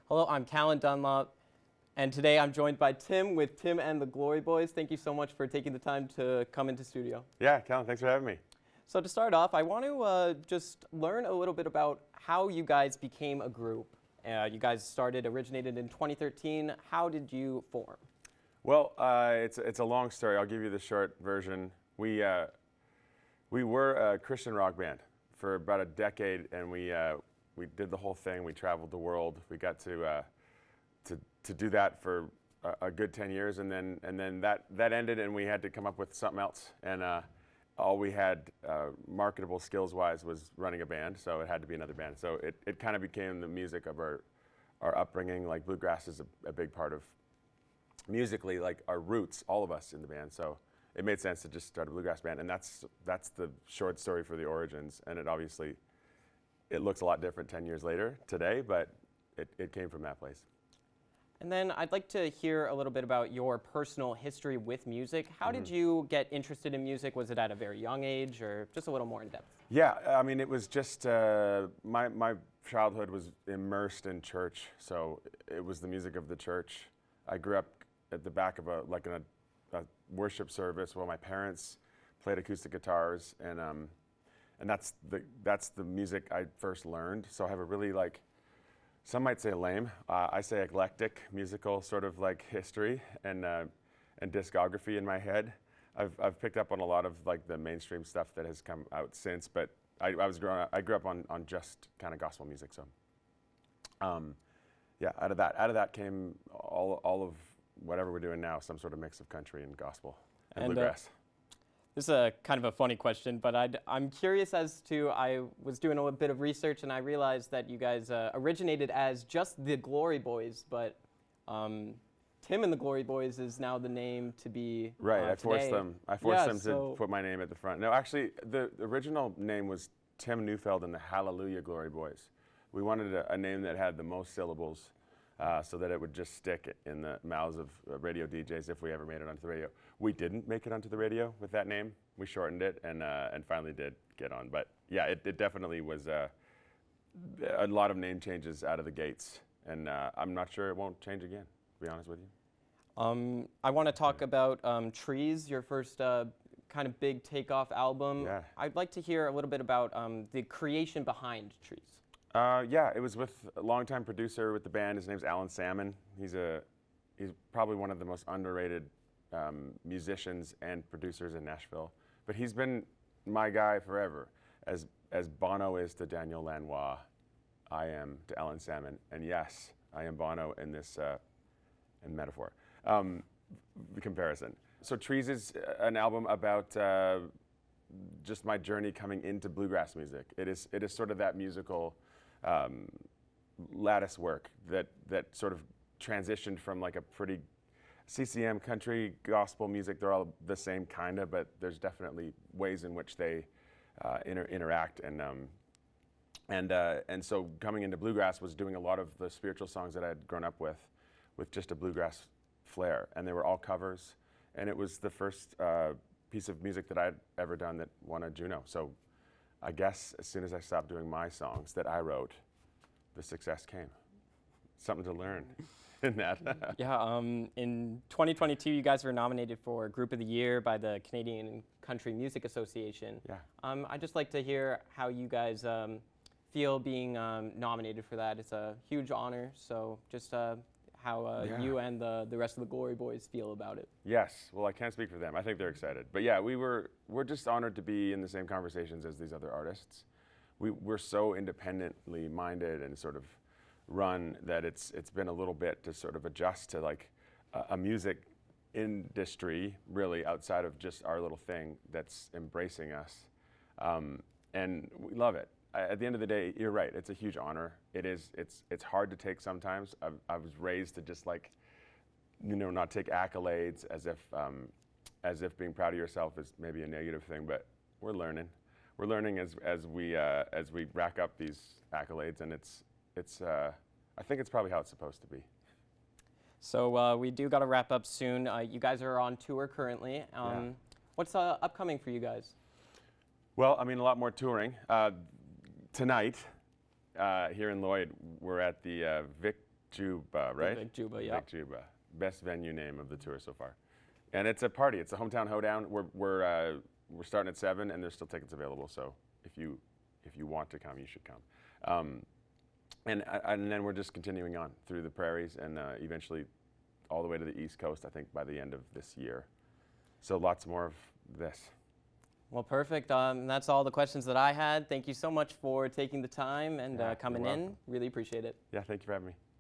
Hello, I'm Callan Dunlop, and today I'm joined by Tim with Tim and the Glory Boys. Thank you so much for taking the time to come into studio. Yeah, Callan, thanks for having me. So to start off, I want to just learn a little bit about how you guys became a group. You guys originated in 2013. How did you form? Well, it's a long story. I'll give you the short version. We were a Christian rock band for about a decade, and we did the whole thing. We traveled the world. We got to do that for a good 10 years, and then that ended, and we had to come up with something else. And all we had marketable skills-wise was running a band, so it had to be another band. So it kind of became the music of our upbringing. Like bluegrass is a big part of musically, like our roots, all of us in the band. So it made sense to just start a bluegrass band, and that's the short story for the origins. And it looks a lot different 10 years later today, but it came from that place. And then I'd like to hear a little bit about your personal history with music. How did you get interested in music? Was it at a very young age, or just a little more in depth? Yeah, I mean, it was just my childhood was immersed in church, so it was the music of the church. I grew up at the back of a worship service while my parents played acoustic guitars, and that's the music I first learned. So I have a really, some might say lame, I say eclectic musical sort of history and discography in my head. I've picked up on a lot of the mainstream stuff that has come out since, but I grew up on just kind of gospel music. So yeah, out of that came all of whatever we're doing now, some sort of mix of country and gospel and bluegrass. This is a kind of a funny question, but I'm curious as to, I was doing a little bit of research and I realized that you guys originated as just the Glory Boys, but Tim and the Glory Boys is now the name to be right. I forced them to put my name at the front. No, actually, the original name was Tim Neufeld and the Hallelujah Glory Boys. We wanted a name that had the most syllables so that it would just stick in the mouths of radio DJs if we ever made it onto the radio. We didn't make it onto the radio with that name. We shortened it and finally did get on. But yeah, it definitely was a lot of name changes out of the gates, and I'm not sure it won't change again, to be honest with you. I want to talk about Trees, your first kind of big takeoff album. Yeah. I'd like to hear a little bit about the creation behind Trees. Yeah, it was with a longtime producer with the band. His name's Alan Salmon. He's probably one of the most underrated musicians and producers in Nashville. But he's been my guy forever, as Bono is to Daniel Lanois, I am to Alan Salmon, and yes, I am Bono in this in metaphor comparison. So Trees is an album about just my journey coming into bluegrass music. It is sort of that musical lattice work that sort of transitioned from a pretty CCM country gospel music. They're all the same kind of, but there's definitely ways in which they interact. And so coming into bluegrass was doing a lot of the spiritual songs that I had grown up with just a bluegrass flair, and they were all covers. And it was the first piece of music that I'd ever done that won a Juno. So I guess as soon as I stopped doing my songs that I wrote, the success came. Something to learn in that. Yeah, in 2022, you guys were nominated for Group of the Year by the Canadian Country Music Association. Yeah. I'd just like to hear how you guys feel being nominated for that. It's a huge honor, so just how you and the rest of the Glory Boys feel about it. Yes, well, I can't speak for them. I think they're excited. But yeah, we're just honored to be in the same conversations as these other artists. We're so independently minded and sort of run that it's been a little bit to sort of adjust to a music industry really outside of just our little thing that's embracing us. And we love it. At the end of the day, you're right. It's a huge honor. It's hard to take sometimes. I was raised to just not take accolades as if being proud of yourself is maybe a negative thing. But we're learning. We're learning as we rack up these accolades, and I think it's probably how it's supposed to be. So we do got to wrap up soon. You guys are on tour currently. What's upcoming for you guys? Well, I mean, a lot more touring. Tonight, here in Lloyd, we're at the Vic Juba, right? Vic Juba, yeah. Vic Juba, best venue name of the tour so far. And it's a party. It's a hometown hoedown. We're starting at 7, and there's still tickets available. So if you want to come, you should come. And then we're just continuing on through the prairies and eventually all the way to the East Coast, I think, by the end of this year. So lots more of this. Well, perfect. That's all the questions that I had. Thank you so much for taking the time and Yeah, coming you're in. welcome. Really appreciate it. Yeah, thank you for having me.